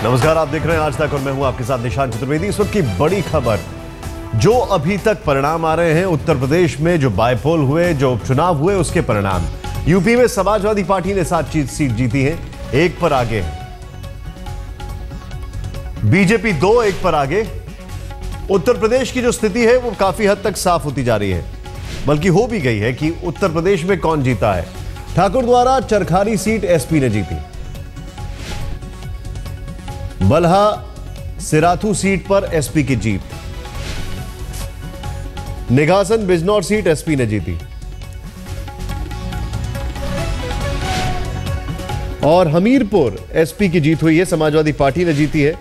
नमस्कार, आप देख रहे हैं आज तक और मैं हूं आपके साथ निशान चतुर्वेदी। इस वक्त की बड़ी खबर, जो अभी तक परिणाम आ रहे हैं उत्तर प्रदेश में, जो बायपोल हुए, जो उपचुनाव हुए, उसके परिणाम। यूपी में समाजवादी पार्टी ने 7 सीट जीती है, 1 पर आगे है। बीजेपी 2-1 पर आगे। उत्तर प्रदेश की जो स्थिति है वो काफी हद तक साफ होती जा रही है, बल्कि हो भी गई है कि उत्तर प्रदेश में कौन जीता है। ठाकुर द्वारा चरखारी सीट एसपी ने जीती। बल्हा सिराथू सीट पर एसपी की जीत। निघासन बिजनौर सीट एसपी ने जीती और हमीरपुर एसपी की जीत हुई है, समाजवादी पार्टी ने जीती है।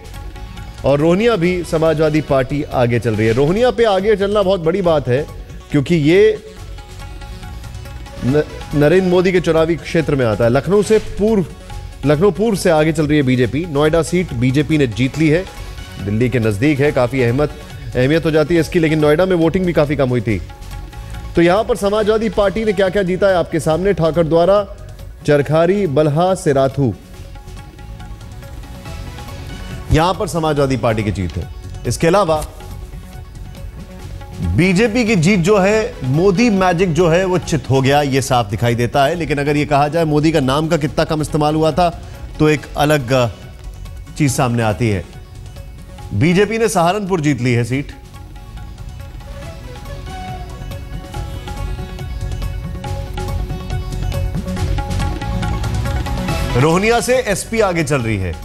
और रोहनिया भी समाजवादी पार्टी आगे चल रही है। रोहनिया पे आगे चलना बहुत बड़ी बात है, क्योंकि ये नरेंद्र मोदी के चुनावी क्षेत्र में आता है। लखनऊ पूर्व से आगे चल रही है बीजेपी। नोएडा सीट बीजेपी ने जीत ली है, दिल्ली के नजदीक है, काफी अहमियत हो जाती है इसकी, लेकिन नोएडा में वोटिंग भी काफी कम हुई थी। तो यहां पर समाजवादी पार्टी ने क्या क्या जीता है आपके सामने। ठाकुर द्वारा चरखारी, बल्हा, सिराथू, यहां पर समाजवादी पार्टी की जीत है। इसके अलावा बीजेपी की जीत जो है, मोदी मैजिक जो है वो चित हो गया, ये साफ दिखाई देता है। लेकिन अगर ये कहा जाए मोदी का नाम का कितना कम इस्तेमाल हुआ था, तो एक अलग चीज सामने आती है। बीजेपी ने सहारनपुर जीत ली है सीट। रोहनिया से एसपी आगे चल रही है।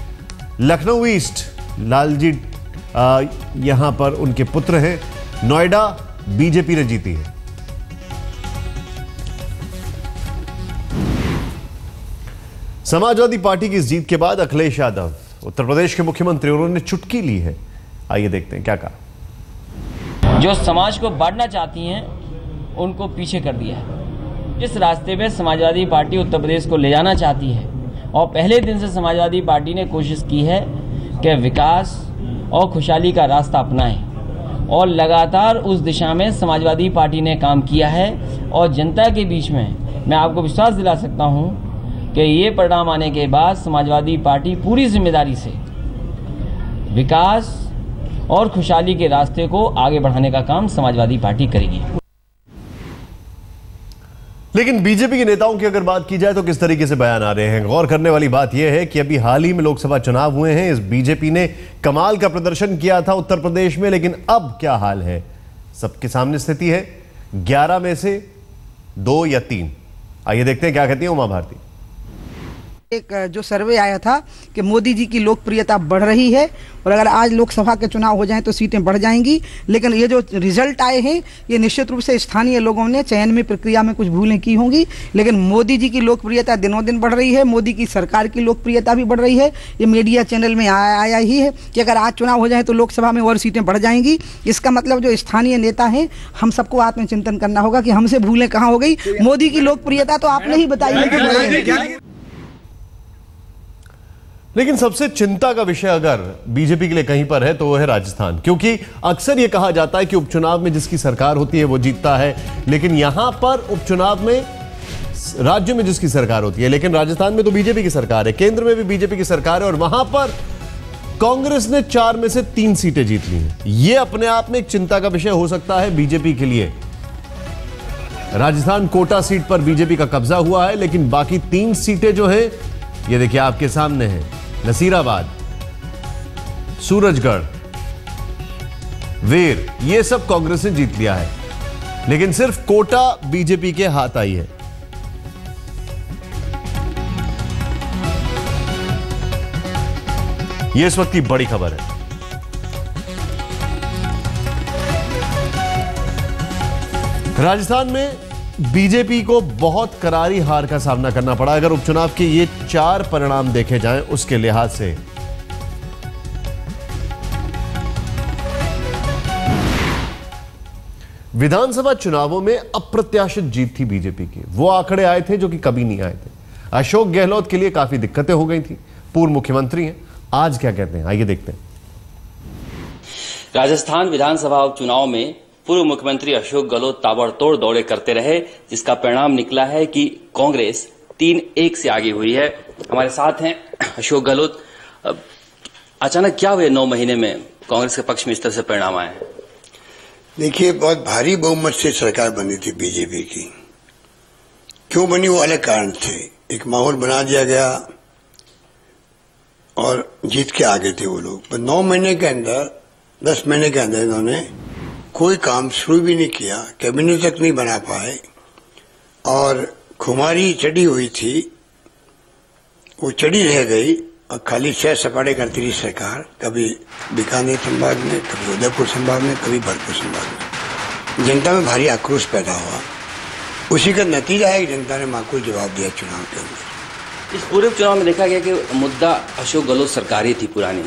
लखनऊ ईस्ट लालजी यहां पर उनके पुत्र हैं। नोएडा बीजेपी ने जीती है। समाजवादी पार्टी की इस जीत के बाद अखिलेश यादव, उत्तर प्रदेश के मुख्यमंत्री, उन्होंने चुटकी ली है। आइए देखते हैं क्या कहा। जो समाज को बांटना चाहती हैं उनको पीछे कर दिया है। जिस रास्ते में समाजवादी पार्टी उत्तर प्रदेश को ले जाना चाहती है, और पहले दिन से समाजवादी पार्टी ने कोशिश की है कि विकास और खुशहाली का रास्ता अपनाएं, और लगातार उस दिशा में समाजवादी पार्टी ने काम किया है। और जनता के बीच में मैं आपको विश्वास दिला सकता हूं कि ये परिणाम आने के बाद समाजवादी पार्टी पूरी जिम्मेदारी से विकास और खुशहाली के रास्ते को आगे बढ़ाने का काम समाजवादी पार्टी करेगी। लेकिन बीजेपी के नेताओं की अगर बात की जाए तो किस तरीके से बयान आ रहे हैं। गौर करने वाली बात यह है कि अभी हाल ही में लोकसभा चुनाव हुए हैं। इस बीजेपी ने कमाल का प्रदर्शन किया था उत्तर प्रदेश में, लेकिन अब क्या हाल है सबके सामने स्थिति है। 11 में से 2 या 3। आइए देखते हैं क्या कहती है उमा भारती। एक जो सर्वे आया था कि मोदी जी की लोकप्रियता बढ़ रही है, और अगर आज लोकसभा के चुनाव हो जाएं तो सीटें बढ़ जाएंगी। लेकिन ये जो रिजल्ट आए हैं, ये निश्चित रूप से स्थानीय लोगों ने चयन में प्रक्रिया में कुछ भूलें की होंगी, लेकिन मोदी जी की लोकप्रियता दिनों दिन बढ़ रही है। मोदी की सरकार की लोकप्रियता भी बढ़ रही है। ये मीडिया चैनल में आया ही है कि अगर आज चुनाव हो जाए तो लोकसभा में और सीटें बढ़ जाएंगी। इसका मतलब जो स्थानीय नेता हैं, हम सबको आत्मचिंतन करना होगा कि हमसे भूलें कहाँ हो गई। मोदी की लोकप्रियता तो आपने ही बताई है। लेकिन सबसे चिंता का विषय अगर बीजेपी के लिए कहीं पर है तो वो है राजस्थान, क्योंकि अक्सर ये कहा जाता है कि उपचुनाव में जिसकी सरकार होती है वो जीतता है, लेकिन यहां पर उपचुनाव में राज्य में जिसकी सरकार होती है, लेकिन राजस्थान में तो बीजेपी की सरकार है, केंद्र में भी बीजेपी की सरकार है, और वहां पर कांग्रेस ने 4 में से 3 सीटें जीत ली हैं। यह अपने आप में एक चिंता का विषय हो सकता है बीजेपी के लिए। राजस्थान कोटा सीट पर बीजेपी का कब्जा हुआ है, लेकिन बाकी 3 सीटें जो है, ये देखिए आपके सामने है। नसीराबाद, सूरजगढ़, वेर, ये सब कांग्रेस ने जीत लिया है, लेकिन सिर्फ कोटा बीजेपी के हाथ आई है। यह इस वक्त की बड़ी खबर है। राजस्थान में बीजेपी को बहुत करारी हार का सामना करना पड़ा। अगर उपचुनाव के ये 4 परिणाम देखे जाएं उसके लिहाज से, विधानसभा चुनावों में अप्रत्याशित जीत थी बीजेपी की। वो आंकड़े आए थे जो कि कभी नहीं आए थे। अशोक गहलोत के लिए काफी दिक्कतें हो गई थी, पूर्व मुख्यमंत्री हैं। आज क्या कहते हैं, आइए देखते हैं। राजस्थान विधानसभा उपचुनाव में पूर्व मुख्यमंत्री अशोक गहलोत ताबड़तोड़ दौड़े करते रहे, जिसका परिणाम निकला है कि कांग्रेस 3-1 से आगे हुई है। हमारे साथ हैं अशोक गहलोत। अचानक क्या हुए 9 महीने में कांग्रेस के पक्ष में इस तरह से परिणाम आए? देखिए, बहुत भारी बहुमत से सरकार बनी थी बीजेपी की। क्यों बनी वो अलग कारण थे। एक माहौल बना दिया गया और जीत के आगे थे वो लोग। पर 9 महीने के अंदर, 10 महीने के अंदर इन्होंने कोई काम शुरू भी नहीं किया, कैबिनेट तक नहीं बना पाए और खुमारी चढ़ी हुई थी, वो चढ़ी रह गई और खाली सैर सपाटे करती रही सरकार। कभी बीकानेर संभाग में, कभी उदयपुर संभाग में, कभी भरतपुर संभाग में। जनता में भारी आक्रोश पैदा हुआ। उसी का नतीजा है कि जनता ने माकूल जवाब दिया चुनाव के अंदर। इस पूरे चुनाव में देखा गया कि मुद्दा अशोक गहलोत सरकार ही थी पुरानी।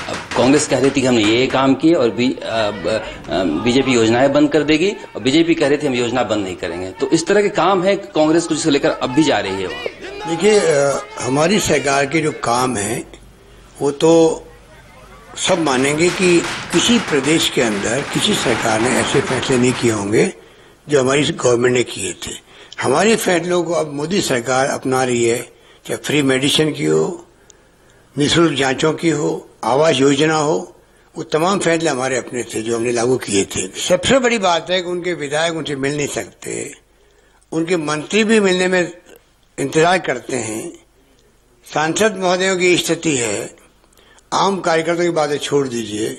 अब कांग्रेस कह रही थी कि हमने ये काम किए और बीजेपी योजनाएं बंद कर देगी, और बीजेपी कह रही थी हम योजना बंद नहीं करेंगे। तो इस तरह के काम है कांग्रेस को जिसे लेकर अब भी जा रही है। देखिए, हमारी सरकार के जो काम है वो तो सब मानेंगे कि किसी प्रदेश के अंदर किसी सरकार ने ऐसे फैसले नहीं किए होंगे जो हमारी गवर्नमेंट ने किए थे। हमारे फैसलों को अब मोदी सरकार अपना रही है, चाहे फ्री मेडिसिन की हो, निःशुल्क जांचों की हो, आवास योजना हो, वो तमाम फैसले हमारे अपने थे जो हमने लागू किए थे। सबसे बड़ी बात है कि उनके विधायक उनसे मिल नहीं सकते, उनके मंत्री भी मिलने में इंतजार करते हैं। सांसद महोदयों की स्थिति है, आम कार्यकर्ताओं की बातें छोड़ दीजिए।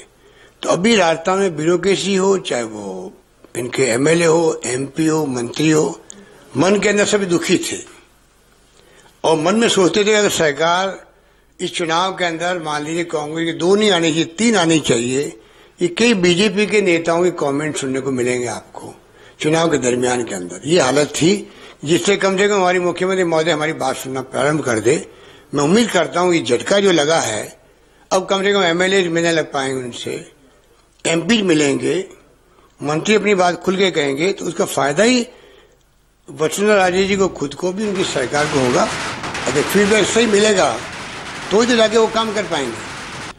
तो अभी राजस्थान में ब्यूरोक्रेसी हो, चाहे वो इनके एमएलए हो, एमपी हो, मंत्री हो, मन के अंदर सभी दुखी थे और मन में सोचते थे अगर सरकार इस चुनाव के अंदर मान लीजिए कांग्रेस की 2 नहीं आनी चाहिए, 3 आनी चाहिए। ये कई बीजेपी के नेताओं के कमेंट सुनने को मिलेंगे आपको चुनाव के दरमियान के अंदर। ये हालत थी जिससे कम से कम हमारी मुख्यमंत्री महोदय हमारी बात सुनना प्रारंभ कर दे। मैं उम्मीद करता हूँ ये झटका जो लगा है, अब कम से कम एमएलए मिलने लग पाएंगे, उनसे एमपी मिलेंगे, मंत्री अपनी बात खुल के कहेंगे, तो उसका फायदा ही वसुंधरा राजे जी को खुद को भी उनकी सरकार को होगा। अगर फीडबैक सही मिलेगा तो जाके वो काम कर पाएंगे।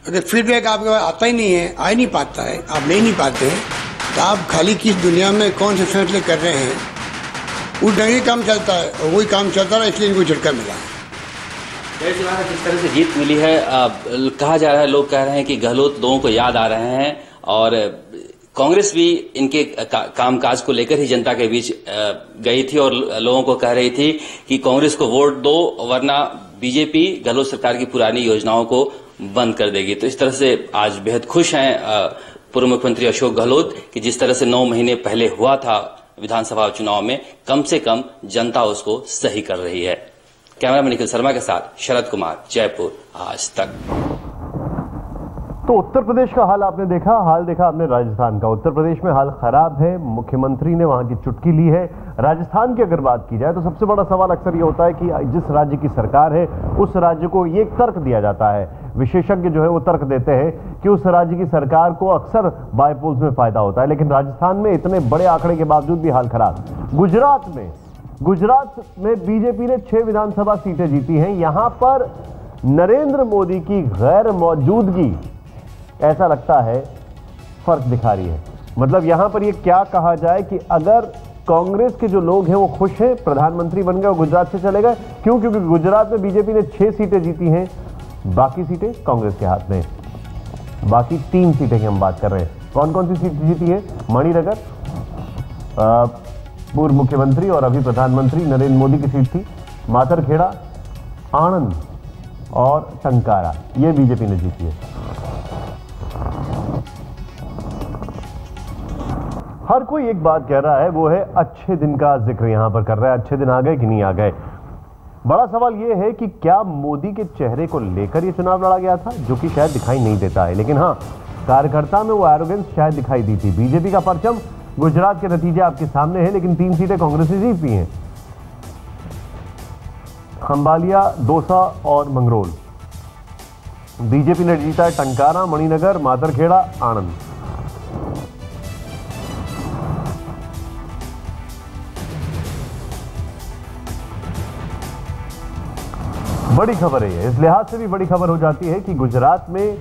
अगर फीडबैक आपके पास आता ही नहीं है, आ ही नहीं पाता है, आप ले नहीं पाते हैं, तो आप खाली किस दुनिया में कौन से फैसले कर रहे हैं, वो ढंग काम चलता है और वही काम चलता रहा, इसलिए इनको झटका मिला है। जिस तरह से जीत मिली है, कहा जा रहा है, लोग कह रहे हैं कि गहलोत लोगों को याद आ रहे हैं और कांग्रेस भी इनके कामकाज को लेकर ही जनता के बीच गई थी और लोगों को कह रही थी कि कांग्रेस को वोट दो वरना बीजेपी गहलोत सरकार की पुरानी योजनाओं को बंद कर देगी। तो इस तरह से आज बेहद खुश हैं पूर्व मुख्यमंत्री अशोक गहलोत कि जिस तरह से 9 महीने पहले हुआ था विधानसभा चुनाव में, कम से कम जनता उसको सही कर रही है। कैमरामैन निखिल शर्मा के साथ शरद कुमार, जयपुर, आज तक। तो उत्तर प्रदेश का हाल आपने देखा, हाल देखा आपने राजस्थान का। उत्तर प्रदेश में हाल खराब है, मुख्यमंत्री ने वहां की चुटकी ली है। राजस्थान की अगर बात की जाए तो सबसे बड़ा सवाल अक्सर ये होता है कि जिस राज्य की सरकार है उस राज्य को ये तर्क दिया जाता है, विशेषज्ञ जो है वो तर्क देते हैं कि उस राज्य की सरकार को अक्सर बायपोल्स में फायदा होता है। लेकिन राजस्थान में इतने बड़े आंकड़े के बावजूद भी हाल खराब। गुजरात में बीजेपी ने 6 विधानसभा सीटें जीती हैं। यहां पर नरेंद्र मोदी की गैर मौजूदगी ऐसा लगता है फर्क दिखा रही है। मतलब यहां पर ये क्या कहा जाए कि अगर कांग्रेस के जो लोग हैं वो खुश हैं, प्रधानमंत्री बन गए और गुजरात से चले गए, क्यों? क्योंकि गुजरात में बीजेपी ने 6 सीटें जीती हैं, बाकी सीटें कांग्रेस के हाथ में। बाकी 3 सीटें की हम बात कर रहे हैं। कौन कौन सी सीट जीती है? मणिनगर, पूर्व मुख्यमंत्री और अभी प्रधानमंत्री नरेंद्र मोदी की सीट थी, मातरखेड़ा, आणंद और टंकारा, ये बीजेपी ने जीती है। हर कोई एक बात कह रहा है, वो है अच्छे दिन का जिक्र यहां पर कर रहा है। अच्छे दिन आ गए कि नहीं आ गए? बड़ा सवाल यह है कि क्या मोदी के चेहरे को लेकर यह चुनाव लड़ा गया था, जो कि शायद दिखाई नहीं देता है। लेकिन हां, कार्यकर्ता में वो एरोगेंस शायद दिखाई दी थी। बीजेपी का परचम, गुजरात के नतीजे आपके सामने हैं, लेकिन 3 सीटें कांग्रेस ने जीती हैं। खंबालिया, दौसा और मंगरोल बीजेपी ने जीता है। टंकारा, मणिनगर, मातरखेड़ा, आणंद। बड़ी खबर है, इस लिहाज से भी बड़ी खबर हो जाती है कि गुजरात में